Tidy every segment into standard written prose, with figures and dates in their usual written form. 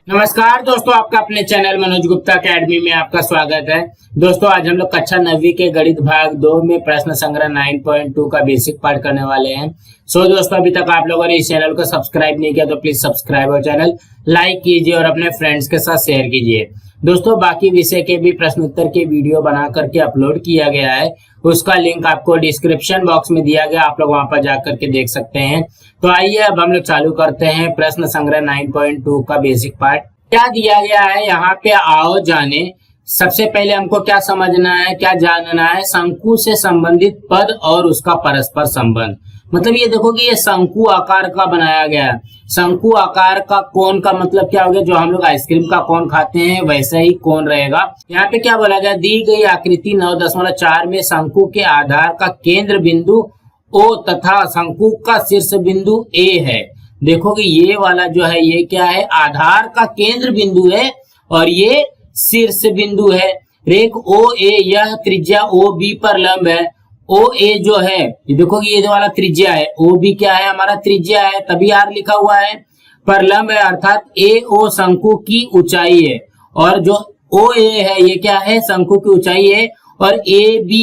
नमस्कार दोस्तों, आपका अपने चैनल मनोज गुप्ता अकेडमी में आपका स्वागत है। दोस्तों आज हम लोग कक्षा 9वीं के गणित भाग 2 में प्रश्न संग्रह 9.2 का बेसिक पार्ट करने वाले हैं। दोस्तों अभी तक आप लोगों ने इस चैनल को सब्सक्राइब नहीं किया तो प्लीज सब्सक्राइब और चैनल लाइक कीजिए और अपने फ्रेंड्स के साथ शेयर कीजिए। दोस्तों बाकी विषय के भी प्रश्न उत्तर के वीडियो बना करके अपलोड किया गया है, उसका लिंक आपको डिस्क्रिप्शन बॉक्स में दिया गया, आप लोग वहां पर जाकर के देख सकते हैं। तो आइए अब हम लोग चालू करते हैं प्रश्न संग्रह 9.2 का बेसिक पार्ट। क्या दिया गया है यहाँ पे, आओ जाने। सबसे पहले हमको क्या समझना है, क्या जानना है, शंकु से संबंधित पद और उसका परस्पर संबंध। मतलब ये देखो कि ये शंकु आकार का बनाया गया है। शंकु आकार का कोण का मतलब क्या हो गया, जो हम लोग आइसक्रीम का कोण खाते हैं वैसा ही कोण रहेगा। यहाँ पे क्या बोला गया, दी गई आकृति 9.4 में शंकु के आधार का केंद्र बिंदु O तथा शंकु का शीर्ष बिंदु A है। देखो कि ये वाला जो है ये क्या है, आधार का केंद्र बिंदु है और ये शीर्ष बिंदु है। रेख OA यह त्रिज्या OB पर लंब है। OA जो है ये देखो कि ये जो वाला त्रिज्या है, OB क्या है, हमारा त्रिज्या है, तभी R लिखा हुआ है। पर लंब है अर्थात AO शंकु की ऊंचाई है और जो OA है ये क्या है, शंकु की ऊंचाई है। और AB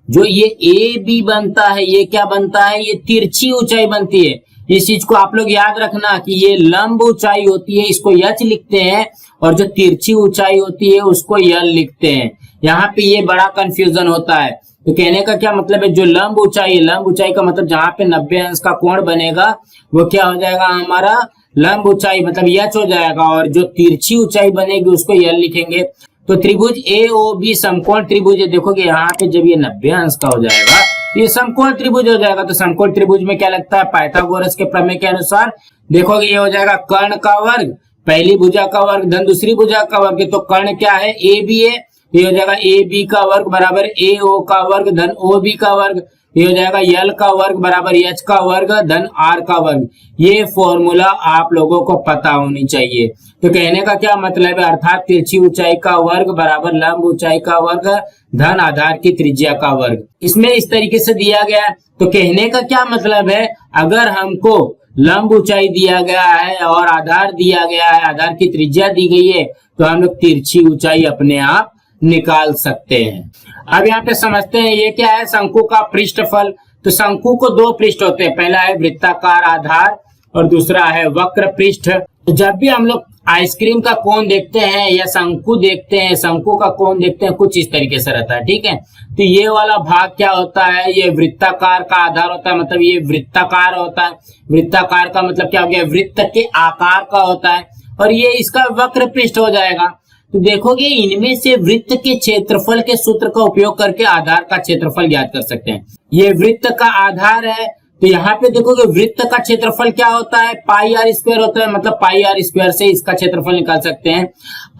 जो ये AB बनता है ये क्या बनता है, ये तिरछी ऊंचाई बनती है। इस चीज को आप लोग याद रखना कि ये लंब ऊंचाई होती है, इसको H लिखते हैं, और जो तिरछी ऊंचाई होती है उसको L लिखते हैं। यहाँ पे ये बड़ा कंफ्यूजन होता है। तो कहने का क्या मतलब है, जो लंब ऊंचाई है, लंब ऊंचाई का मतलब जहां पे 90 अंश का कोण बनेगा वो क्या हो जाएगा, हमारा लंब ऊंचाई मतलब H हो जाएगा, और जो तिरछी ऊंचाई बनेगी उसको L लिखेंगे। तो त्रिभुज AOB समकोण त्रिभुज है। देखोगे यहाँ पे जब ये 90 अंश का हो जाएगा ये समकोण त्रिभुज हो जाएगा। तो समकोण त्रिभुज में क्या लगता है, पाइथागोरस के प्रमेय के अनुसार देखोगे ये हो जाएगा कर्ण का वर्ग, पहली भुजा का वर्ग धन दूसरी भुजा का वर्ग। तो कर्ण क्या है, AB है, ये हो जाएगा AB का वर्ग बराबर AO का वर्ग धन OB का वर्ग। ये हो जाएगा L का वर्ग बराबर H का वर्ग धन R का वर्ग। ये फॉर्मूला आप लोगों को पता होनी चाहिए। तो कहने का क्या मतलब है, अर्थात तिरछी ऊंचाई का वर्ग बराबर लंब ऊंचाई का वर्ग धन आधार की त्रिज्या का वर्ग। इसमें इस तरीके से दिया गया है। तो कहने का क्या मतलब है, अगर हमको लंब ऊंचाई दिया गया है और आधार दिया गया है, आधार की त्रिज्या दी गई है, तो हम लोग तिरछी ऊंचाई अपने आप निकाल सकते हैं। अब यहाँ पे समझते हैं ये क्या है, शंकु का पृष्ठफल। तो शंकु को दो पृष्ठ होते हैं, पहला है वृत्ताकार आधार और दूसरा है वक्र पृष्ठ। तो जब भी हम लोग आइसक्रीम का कोण देखते हैं या शंकु देखते हैं, शंकु का कोण देखते हैं, कुछ इस तरीके से रहता है, ठीक है। तो ये वाला भाग क्या होता है, ये वृत्ताकार का आधार होता है, मतलब ये वृत्ताकार होता है। वृत्ताकार का मतलब क्या हो गया, वृत्त के आकार का होता है, और ये इसका वक्र पृष्ठ हो जाएगा। तो देखोगे इनमें से वृत्त के क्षेत्रफल के सूत्र का उपयोग करके आधार का क्षेत्रफल ज्ञात कर सकते हैं। ये वृत्त का आधार है, तो यहाँ पे देखोगे वृत्त का क्षेत्रफल क्या होता है, पाई आर स्क्वायर होता है, मतलब पाई आर स्क्वायर से इसका क्षेत्रफल निकाल सकते हैं।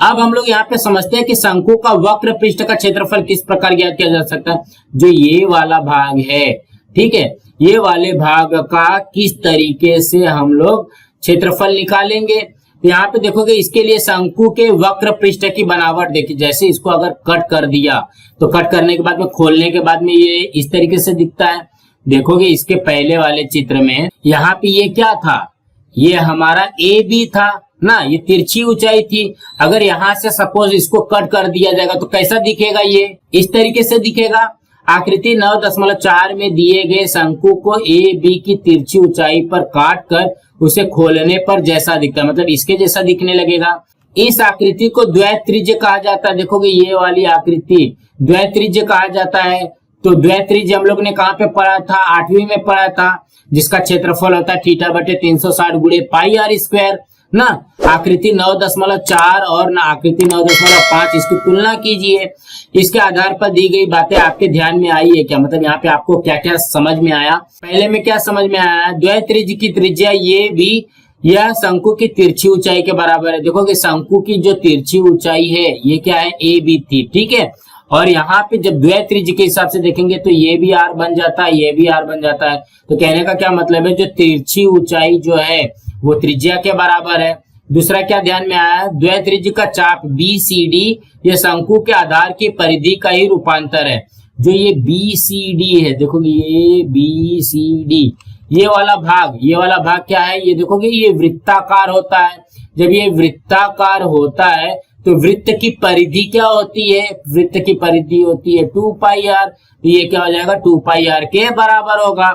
अब हम लोग यहाँ पे समझते हैं कि शंकु का वक्र पृष्ठ का क्षेत्रफल किस प्रकार ज्ञात किया जा सकता है। जो ये वाला भाग है, ठीक है, ये वाले भाग का किस तरीके से हम लोग क्षेत्रफल निकालेंगे। यहाँ पे देखोगे इसके लिए शंकु के वक्र पृष्ठ की बनावट देखिए, जैसे इसको अगर कट कर दिया तो कट करने के बाद में खोलने के बाद में ये इस तरीके से दिखता है। देखोगे इसके पहले वाले चित्र में यहाँ पे ये क्या था, ये हमारा AB था ना, ये तिरछी ऊंचाई थी। अगर यहाँ से सपोज इसको कट कर दिया जाएगा तो कैसा दिखेगा, ये इस तरीके से दिखेगा। आकृति 9.4 में दिए गए शंकु को AB की तिरछी ऊंचाई पर काट कर उसे खोलने पर जैसा दिखता है, मतलब इसके जैसा दिखने लगेगा। इस आकृति को द्वैत्रिज्य कहा जाता है। देखोगे ये वाली आकृति द्वैत्रिज्य कहा जाता है। तो द्वैत्रिज्य हम लोग ने कहाँ पे पढ़ा था, 8वीं में पढ़ा था, जिसका क्षेत्रफल होता है θ/360 गुणे पाई आर स्क्वायर ना। आकृति 9.4 और ना आकृति 9.5, इसकी तुलना कीजिए। इसके आधार पर दी गई बातें आपके ध्यान में आई है क्या, मतलब यहाँ पे आपको क्या क्या समझ में आया। पहले में क्या समझ में आया, द्वैत्रिज्य की त्रिज्या ये भी यह शंकु की तिरछी ऊंचाई के बराबर है। देखो कि शंकु की जो तिरछी ऊंचाई है ये क्या है, AB थी, ठीक है। और यहाँ पे जब द्वैत्रिज्य के हिसाब से देखेंगे तो ये भी R बन जाता है, ये भी R बन जाता है। तो कहने का क्या मतलब है, जो तिरछी ऊंचाई जो है वो त्रिज्या के बराबर है। दूसरा क्या ध्यान में आया, द्वैत्रिज्य का चाप BCD ये शंकु के आधार की परिधि का ही रूपांतर है। जो ये BCD है, देखोगे ये BCD ये वाला भाग क्या है, ये देखोगे ये वृत्ताकार होता है। जब ये वृत्ताकार होता है तो वृत्त की परिधि क्या होती है? वृत्त की परिधि होती है 2 पाई आर। ये क्या हो जाएगा? 2 पाई आर के बराबर होगा।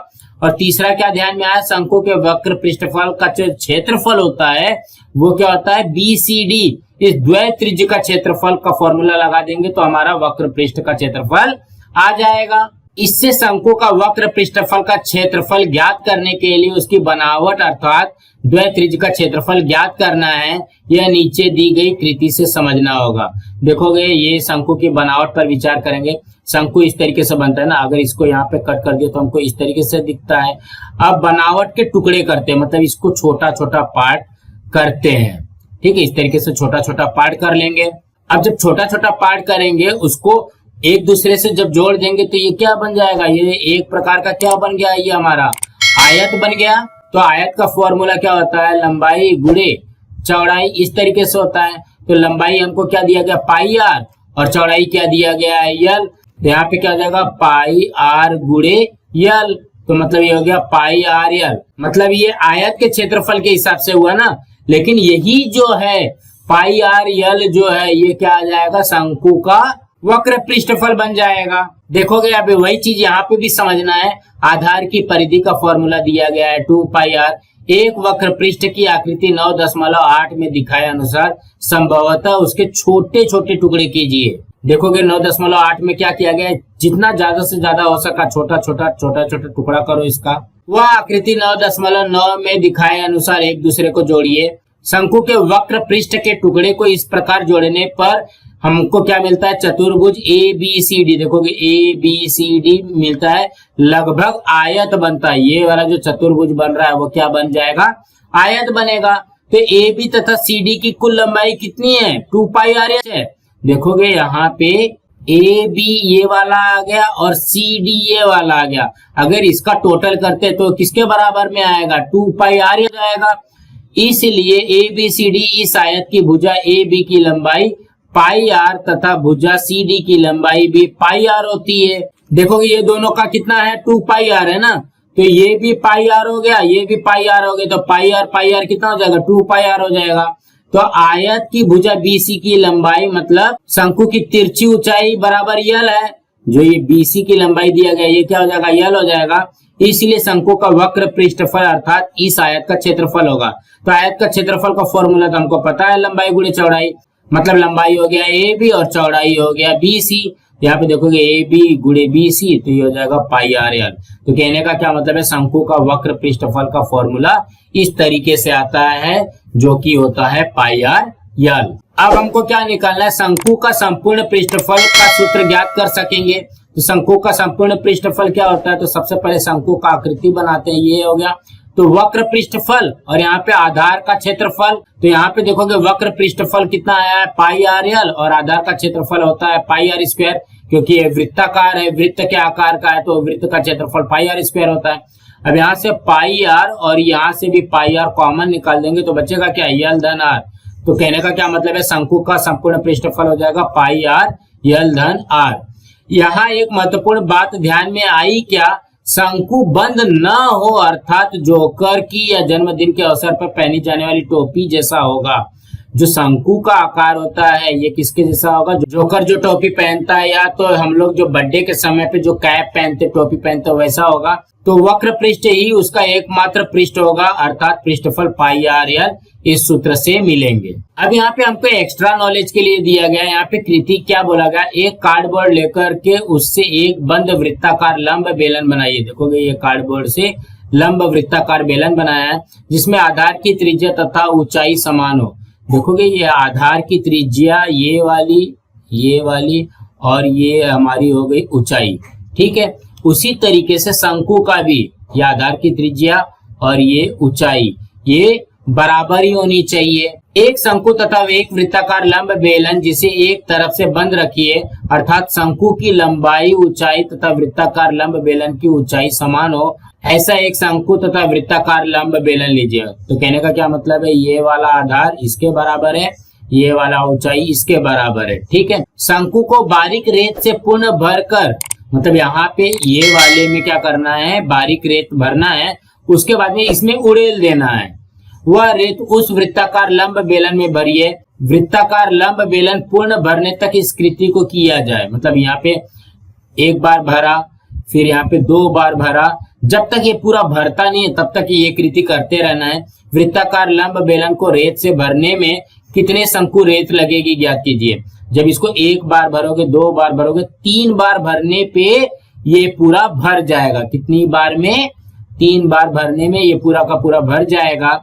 और तीसरा क्या ध्यान में आया? शंकु के वक्र पृष्ठफल का जो क्षेत्रफल होता है वो क्या होता है? BCD। इस द्वय त्रिज्य का क्षेत्रफल का फॉर्मूला लगा देंगे तो हमारा वक्र पृष्ठ का क्षेत्रफल आ जाएगा। इससे शंकु का वक्र पृष्ठफल का क्षेत्रफल ज्ञात करने के लिए उसकी बनावट अर्थात द्वय त्रिज्य का क्षेत्रफल ज्ञात करना है। यह नीचे दी गई कृति से समझना होगा। देखोगे ये शंकु की बनावट पर विचार करेंगे। शंकु इस तरीके से बनता है ना, अगर इसको यहाँ पे कट कर दिया तो हमको इस तरीके से दिखता है। अब बनावट के टुकड़े करते हैं, मतलब इसको छोटा छोटा पार्ट करते हैं। ठीक है, इस तरीके से छोटा छोटा पार्ट कर लेंगे। अब जब छोटा छोटा पार्ट करेंगे उसको एक दूसरे से जब जोड़ देंगे तो ये क्या बन जाएगा? ये एक प्रकार का क्या बन गया? ये हमारा आयत बन गया। तो आयत का फॉर्मूला क्या होता है? लंबाई गुणे चौड़ाई। इस तरीके से होता है। तो लंबाई हमको क्या दिया गया? पाई आर, और चौड़ाई क्या दिया गया है? यल। तो यहाँ पे क्या हो जाएगा? पाई आर गुणे यल। तो मतलब ये हो गया पाई आर यल। मतलब ये आयत के क्षेत्रफल के हिसाब से हुआ ना, लेकिन यही जो है पाई आर यल जो है ये क्या आ जाएगा? शंकु का वक्र पृष्ठफल बन जाएगा। देखोगे अभी वही चीज यहाँ पे भी समझना है। आधार की परिधि का फॉर्मूला दिया गया है 2 पाई आर। एक वक्र पृष्ठ की आकृति 9.8 में दिखाए अनुसार संभवतः उसके छोटे छोटे टुकड़े कीजिए। देखोगे 9.8 में क्या किया गया है? जितना ज्यादा से ज्यादा हो सका छोटा छोटा टुकड़ा करो इसका। वह आकृति 9.9 में दिखाए अनुसार एक दूसरे को जोड़िए। शंकु के वक्र पृष्ठ के टुकड़े को इस प्रकार जोड़ने पर हमको क्या मिलता है? चतुर्भुज ABCD। देखोगे ABCD मिलता है, लगभग आयत बनता है। ये वाला जो चतुर्भुज बन रहा है वो क्या बन जाएगा? आयत बनेगा। तो AB तथा CD की कुल लंबाई कितनी है? 2 पाई आर है। देखोगे यहाँ पे AB ये वाला आ गया और CD ये वाला आ गया। अगर इसका टोटल करते तो किसके बराबर में आएगा? 2 पाई आर हो जाएगा। इसलिए ABCD इस आयत की भुजा AB की लंबाई पाई आर तथा भुजा CD की लंबाई भी पाई आर होती है। देखोगे ये दोनों का कितना है? 2 पाई आर है ना, तो ये भी पाई आर हो गया, ये भी पाई आर हो गया। तो पाई आर कितना हो जाएगा? 2 पाई आर हो जाएगा। तो आयत की भुजा BC की लंबाई मतलब शंकु की तिरछी ऊंचाई बराबर यल है। जो ये BC की लंबाई दिया गया ये क्या हो जाएगा? यल हो जाएगा। इसलिए शंकु का वक्र पृष्ठफल अर्थात इस आयत का क्षेत्रफल होगा। तो आयत का क्षेत्रफल का फॉर्मूला तो हमको पता है, लंबाई गुणे चौड़ाई। मतलब लंबाई हो गया AB और चौड़ाई हो गया BC। यहाँ पे देखोगे AB गुणे BC तो ये हो जाएगा पाई आर यल। तो कहने का क्या मतलब है? शंकु का वक्र पृष्ठफल का फॉर्मूला इस तरीके से आता है जो कि होता है पाई आर यल। अब हमको क्या निकालना है? शंकु का संपूर्ण पृष्ठफल का सूत्र ज्ञात कर सकेंगे। तो शंकु का संपूर्ण पृष्ठफल क्या होता है? तो सबसे पहले शंकु का आकृति बनाते हैं। ये हो गया तो वक्र पृष्ठफल और यहाँ पे आधार का क्षेत्रफल। तो यहाँ पे देखोगे वक्र पृष्ठफल कितना आया है? पाई आर यल, और आधार का क्षेत्रफल होता है पाई आर स्क्वायर, क्योंकि ये वृत्ताकार है, वृत्त के आकार का है तो वृत्त का क्षेत्रफल पाई आर स्क्वायर होता है। अब यहाँ से पाई आर और यहाँ से भी पाई आर कॉमन निकाल देंगे तो बचेगा क्या? यल धन आर। तो कहने का क्या मतलब है? शंकु का संपूर्ण पृष्ठफल हो जाएगा पाई आर यल धन आर। यहाँ एक महत्वपूर्ण बात ध्यान में आई क्या? शंकु बंद न हो अर्थात जोकर की या जन्मदिन के अवसर पर पहनी जाने वाली टोपी जैसा होगा। जो शंकु का आकार होता है ये किसके जैसा होगा? जोकर जो टोपी पहनता है, या तो हम लोग जो बर्थडे के समय पे जो कैप पहनते टोपी पहनते वैसा होगा। तो वक्र पृष्ठ ही उसका एकमात्र पृष्ठ होगा अर्थात पृष्ठफल पाई आर यल इस सूत्र से मिलेंगे। अब यहाँ पे हमको एक्स्ट्रा नॉलेज के लिए दिया गया है। यहाँ पे कृति क्या बोला गया? एक कार्डबोर्ड लेकर के उससे एक बंद वृत्ताकार लंब बेलन बनाइए। देखोगे ये कार्डबोर्ड से लंब वृत्ताकार बेलन बनाया है जिसमें आधार की त्रिज्या तथा ऊंचाई समान हो। देखोगे ये आधार की त्रिज्या ये वाली और ये हमारी हो गई ऊंचाई। ठीक है, उसी तरीके से शंकु का भी ये आधार की त्रिज्या और ये ऊंचाई ये बराबर ही होनी चाहिए। एक शंकु तथा एक वृत्ताकार लंब बेलन जिसे एक तरफ से बंद रखिए अर्थात शंकु की लंबाई ऊंचाई तथा वृत्ताकार लंब बेलन की ऊंचाई समान हो, ऐसा एक शंकु तथा वृत्ताकार लंब बेलन लीजिए। तो कहने का क्या मतलब है? ये वाला आधार इसके बराबर है, ये वाला ऊंचाई इसके बराबर है। ठीक है, शंकु को बारीक रेत से पुनः भरकर, मतलब यहाँ पे ये वाले में क्या करना है? बारीक रेत भरना है, उसके बाद में इसमें उड़ेल देना है। वह रेत उस वृत्ताकार लंब बेलन में भरिए। वृत्ताकार लंब बेलन पूर्ण भरने तक इस कृति को किया जाए। मतलब यहाँ पे एक बार भरा, फिर यहाँ पे 2 बार भरा, जब तक ये पूरा भरता नहीं है तब तक ये कृति करते रहना है। वृत्ताकार लंब बेलन को रेत से भरने में कितने शंकु रेत लगेगी ज्ञात कीजिए। जब इसको 1 बार भरोगे, 2 बार भरोगे, 3 बार भरने पे ये पूरा भर जाएगा। कितनी बार में? 3 बार भरने में ये पूरा का पूरा भर जाएगा।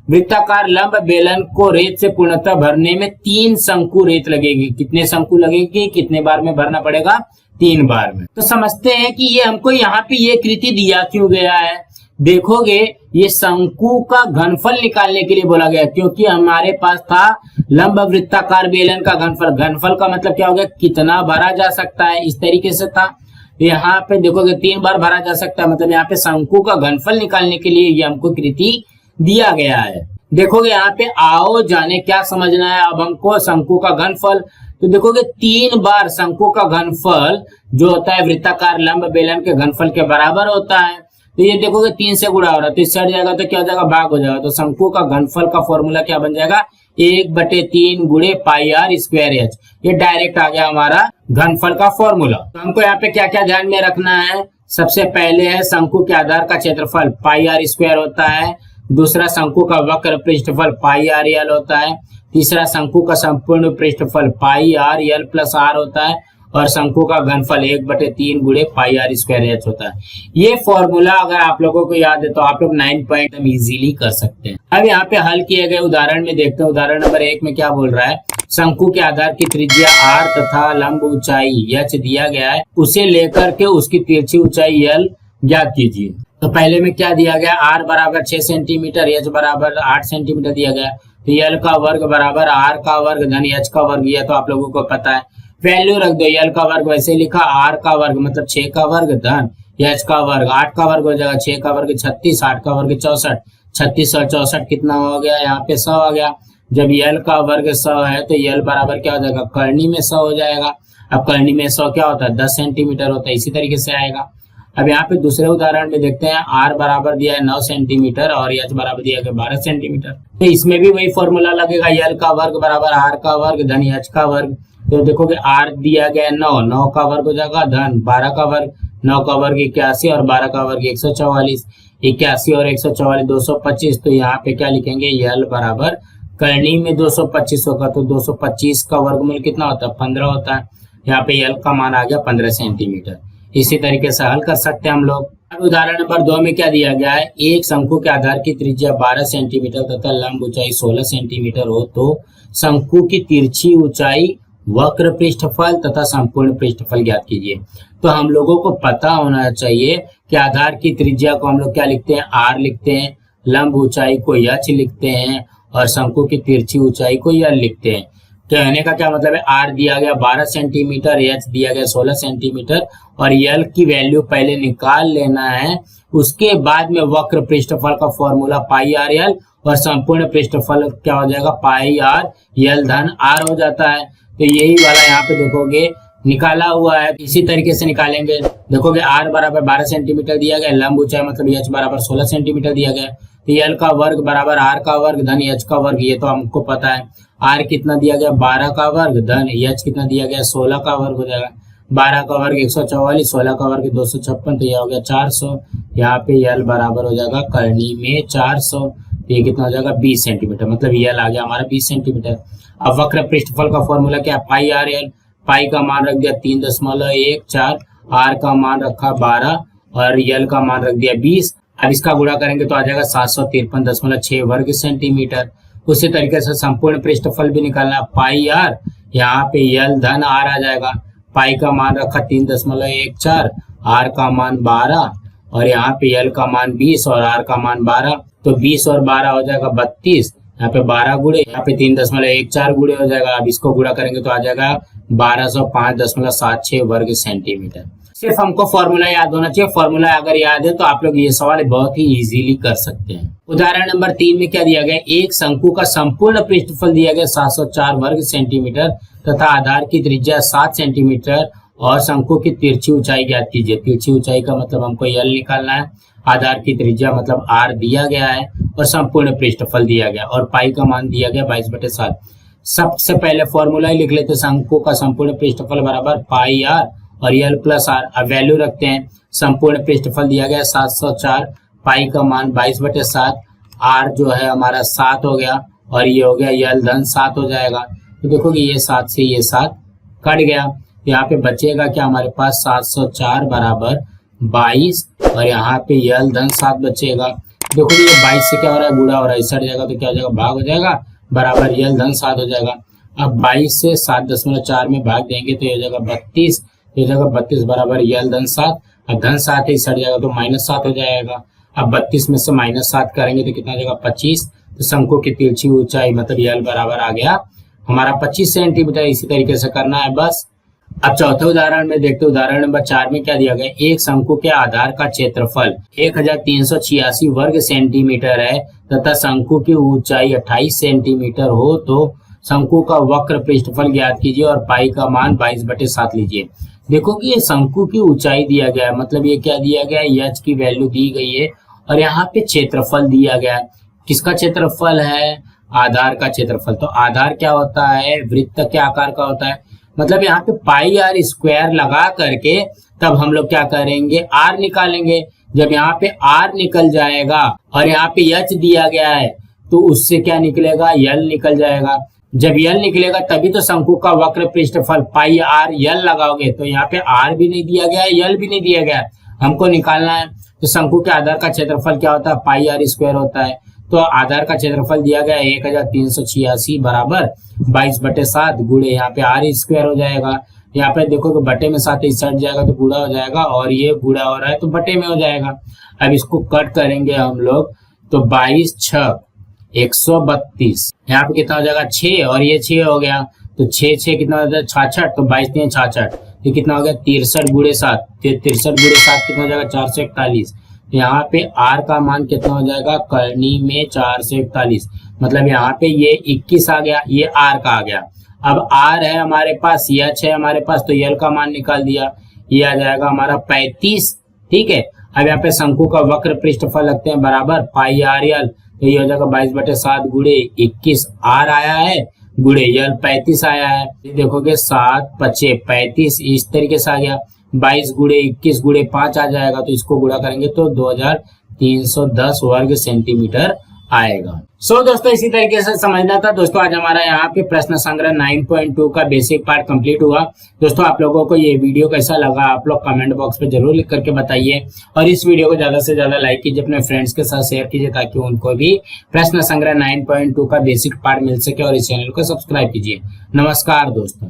वृत्ताकार लंब बेलन को रेत से पूर्णतः भरने में 3 शंकु रेत लगेगी। कितने शंकु लगेगी? कितने बार में भरना पड़ेगा? 3 बार में। तो समझते हैं कि ये हमको यहाँ पे ये कृति दिया क्यों गया है। देखोगे ये शंकु का घनफल निकालने के लिए बोला गया, क्योंकि हमारे पास था लंब वृत्ताकार बेलन का घनफल। घनफल का मतलब क्या हो गया? कितना भरा जा सकता है, इस तरीके से था। यहाँ पे देखोगे 3 बार भरा जा सकता है, मतलब यहाँ पे शंकु का घनफल निकालने के लिए ये हमको कृति दिया गया है। देखोगे यहाँ पे आओ जाने क्या समझना है अब हमको शंकु का घनफल। तो देखोगे 3 बार शंकु का घनफल जो होता है वृत्ताकार लंब बेलन के घनफल के बराबर होता है। तो ये देखोगे 3 से गुणा हो रहा है, तो इससे हट जाएगा तो क्या हो जाएगा? भाग हो जाएगा। तो शंकु का घनफल का फॉर्मूला क्या बन जाएगा? 1/3 गुणे पाई आर स्क्वायर एच। ये डायरेक्ट आ गया हमारा घनफल का फॉर्मूला। तो हमको यहाँ पे क्या क्या ध्यान में रखना है? सबसे पहले है शंकु के आधार का क्षेत्रफल पाई आर स्क्वायर होता है। दूसरा शंकु का वक्र पृष्ठफल पाई आर एल होता है। तीसरा शंकु का संपूर्ण पृष्ठफल पाई आर एल प्लस आर होता है। और शंकु का घनफल 1/3 गुणे पाई आर स्क्वायर एच होता है। ये फॉर्मूला अगर आप लोगों को याद है तो आप लोग 9 पॉइंट इजीली कर सकते हैं। अब यहाँ पे हल किए गए उदाहरण में देखते हैं। उदाहरण नंबर 1 में क्या बोल रहा है? शंकु के आधार की त्रिज्या r तथा लंब ऊंचाई h दिया गया है, उसे लेकर के उसकी तिरछी ऊंचाई l ज्ञात कीजिए। तो पहले में क्या दिया गया? r बराबर 6 सेंटीमीटर, h बराबर 8 सेंटीमीटर दिया गया। तो l का वर्ग बराबर r का वर्ग धन h का वर्ग, यह तो आप लोगों को पता है। वैल्यू रख दो, l का वर्ग वैसे लिखा, r का वर्ग मतलब 6 का वर्ग धन h का वर्ग, 8 का वर्ग हो जाएगा 6 का वर्ग 36, 8 का वर्ग 64, 36 और 64 कितना हो गया? यहाँ पे 100 आ गया। जब l का वर्ग 100 है तो l बराबर क्या हो जाएगा? करनी में 100 हो जाएगा। अब करनी में 100 क्या होता है? 10 सेंटीमीटर होता है। इसी तरीके से आएगा। अब यहाँ पे दूसरे उदाहरण में देखते हैं। r बराबर दिया है 9 सेंटीमीटर और h बराबर दिया है 12 सेंटीमीटर। तो इसमें भी वही फॉर्मूला लगेगा, l का वर्ग बराबर r का वर्ग धन h का वर्ग। तो देखोगे r दिया गया 9, 9 का वर्ग हो जाएगा धन 12 का वर्ग, 9 का वर्ग 81 और 12 का वर्ग 144, 81 और 144 225। तो यहाँ पे क्या लिखेंगे? l बराबर करनी में 225 होगा, तो 225 का वर्गमूल कितना होता है? 15 होता है। यहाँ पे l का मान आ गया 15 सेंटीमीटर। इसी तरीके से हल कर सकते हैं हम लोग। अब उदाहरण नंबर 2 में क्या दिया गया है? एक शंकु के आधार की त्रिज्या 12 सेंटीमीटर तथा लंब ऊंचाई 16 सेंटीमीटर हो तो शंकु की तिरछी ऊंचाई, वक्र पृष्ठफल तथा संपूर्ण पृष्ठफल ज्ञात कीजिए। तो हम लोगों को पता होना चाहिए कि आधार की त्रिज्या को हम लोग क्या लिखते हैं? r लिखते हैं, लंब ऊंचाई को h लिखते हैं और शंकु की तिरछी ऊंचाई को l लिखते हैं। कहने का क्या मतलब है? r दिया गया 12 सेंटीमीटर, h दिया गया 16 सेंटीमीटर और l की वैल्यू पहले निकाल लेना है। उसके बाद में वक्र पृष्ठफल का फॉर्मूला पाई आर एल और संपूर्ण पृष्ठफल क्या हो जाएगा? पाई आर एल धन r हो जाता है। तो यही वाला यहाँ पे देखोगे निकाला हुआ है। इसी तरीके से निकालेंगे। देखोगे r बराबर 12 सेंटीमीटर दिया गया, लंब ऊंचाई मतलब h बराबर 16 सेंटीमीटर दिया गया। तो l का वर्ग बराबर r का वर्ग धन h का वर्ग, ये तो हमको पता है। r कितना दिया गया? 12 का वर्ग धन h कितना दिया गया? 16 का वर्ग हो जाएगा। 12 का वर्ग 144, 16 का वर्ग 256, तो यह हो गया 400। यहाँ पे l बराबर हो जाएगा करनी में 400। तो ये कितना हो जाएगा? 20 सेंटीमीटर, मतलब l आ गया हमारा 20 सेंटीमीटर। अब वक्र पृष्ठफल का फॉर्मूला क्या? पाई आर एल। पाई का मान रख दिया 3.14, r का मान रखा 12 और l का मान रख दिया 20। अब इसका गुणा करेंगे तो आ जाएगा 753.6 वर्ग सेंटीमीटर। उसी तरीके से संपूर्ण पृष्ठफल भी निकालना, पाई आर, यहाँ पे l धन r आ जाएगा। पाई का मान रखा 3.14, r का मान 12 और यहाँ पे l का मान 20 और r का मान 12। तो 20 और 12 हो जाएगा 32। यहाँ पे 12 गुणे, यहाँ पे 3.14 गुणे हो जाएगा। अब इसको गुणा करेंगे तो आ जाएगा 1205.76 वर्ग सेंटीमीटर। सिर्फ हमको फॉर्मूला याद होना चाहिए। फॉर्मूला अगर याद है तो आप लोग ये सवाल बहुत ही इजीली कर सकते हैं। उदाहरण नंबर 3 में क्या दिया गया? एक शंकु का संपूर्ण पृष्ठफल दिया गया 704 वर्ग सेंटीमीटर तथा आधार की त्रिज्या 7 सेंटीमीटर और शंकु की तिरछी ऊंचाई ज्ञात कीजिए। तिरछी ऊंचाई का मतलब हमको l निकालना है। आधार की त्रिज्या मतलब r दिया गया है और संपूर्ण पृष्ठफल दिया गया और पाई का मान दिया गया 22/7। सबसे पहले फॉर्मूला ही लिख लेते, शंकु का संपूर्ण पृष्ठफल बराबर पाई r और यल प्लस आर। अब वैल्यू रखते हैं, संपूर्ण पृष्ठफल दिया गया 704, पाई का मान 22/7, आर जो है हमारा 7 हो गया और ये हो गया यल धन 7 हो जाएगा। तो देखोगे ये 7 से ये 7 कट गया, यहाँ पे बचेगा क्या हमारे पास 704 बराबर 22 और यहाँ पे यल धन 7 बचेगा। देखोगे ये 22 से क्या हो रहा है, गुणा हो रहा है, इस साइड जाएगा तो क्या हो जाएगा, भाग हो जाएगा, बराबर यल धन 7 हो जाएगा। अब 22 से 7.4 में भाग देंगे तो ये हो जाएगा 32, ये हो जाएगा 32 बराबर यल धन 7। अब धन 7 है, इस साइड जाएगा तो -7 हो जाएगा। अब 32 में से -7 करेंगे तो कितना हो जाएगा 25। तो शंकु की तिरछी ऊंचाई मतलब यल बराबर आ गया हमारा 25 सेंटीमीटर। इसी तरीके से करना है बस। अब चौथे उदाहरण में देखते हैं, उदाहरण नंबर 4 में क्या दिया गया, एक शंकु के आधार का क्षेत्रफल 1386 वर्ग सेंटीमीटर है तथा शंकु की ऊंचाई 28 सेंटीमीटर हो तो शंकु का वक्र पृष्ठफल ज्ञात कीजिए और पाई का मान 22/7 लीजिए। देखो कि ये शंकु की ऊंचाई दिया गया है, मतलब ये क्या दिया गया है, एच की वैल्यू दी गई है और यहाँ पे क्षेत्रफल दिया गया है। किसका क्षेत्रफल है, आधार का क्षेत्रफल। तो आधार क्या होता है, वृत्त के आकार का होता है, मतलब यहाँ पे पाई आर स्क्वायर लगा करके तब हम लोग क्या करेंगे, आर निकालेंगे। जब यहाँ पे आर निकल जाएगा और यहाँ पे एच दिया गया है तो उससे क्या निकलेगा, यल निकल जाएगा। जब यल निकलेगा तभी तो शंकु का वक्र पृष्ठफल पाई आर यल लगाओगे, तो यहाँ पे आर भी नहीं दिया गया है, यल भी नहीं दिया गया है, हमको निकालना है। तो शंकु के आधार का क्षेत्रफल क्या होता है, पाई आर स्क्वायर होता है। तो आधार का क्षेत्रफल दिया गया 1386 बराबर 22/7 गुणे यहाँ पे आर स्क्वायर हो जाएगा। यहाँ पे देखो कि बटे में 7 इस साइड जाएगा तो गुणा हो जाएगा और ये गुणा हो रहा है तो बटे में हो जाएगा। अब इसको कट करेंगे हम लोग तो 22 6 132, यहाँ पे कितना हो जाएगा 6 और ये 6 हो गया तो 6 कितना हो जाएगा 66, तो 22 3 66, तो कितना हो गया 63 गुणे 7, 63 गुणे 7 कितना हो जाएगा 441। यहाँ पे आर का मान कितना हो जाएगा, करनी में 441, मतलब यहाँ पे ये 21 आ गया, ये आर का आ गया। अब आर है हमारे पास, एच है हमारे पास, तो यल का मान निकाल दिया, ये आ जाएगा हमारा 35। ठीक है, अब यहाँ पे शंकु का वक्र पृष्ठफल लगते हैं बराबर पाई आर यल, तो ये हो जाएगा 22/7 गुणे 21 आर आया है गुणे यल 35 आया है। देखोगे 7 5 35 इस तरीके से आ गया, 22 गुणे 21 गुणे 5 आ जाएगा, तो इसको गुणा करेंगे तो 2310 वर्ग सेंटीमीटर आएगा। सो दोस्तों इसी तरीके से समझना था दोस्तों। आज हमारा यहाँ पे प्रश्न संग्रह 9.2 का बेसिक पार्ट कंप्लीट हुआ। दोस्तों आप लोगों को ये वीडियो कैसा लगा आप लोग कमेंट बॉक्स पे जरूर लिख करके बताइए और इस वीडियो को ज्यादा से ज्यादा लाइक कीजिए, अपने फ्रेंड्स के साथ शेयर कीजिए ताकि उनको भी प्रश्न संग्रह 9.2 का बेसिक पार्ट मिल सके और इस चैनल को सब्सक्राइब कीजिए। नमस्कार दोस्तों।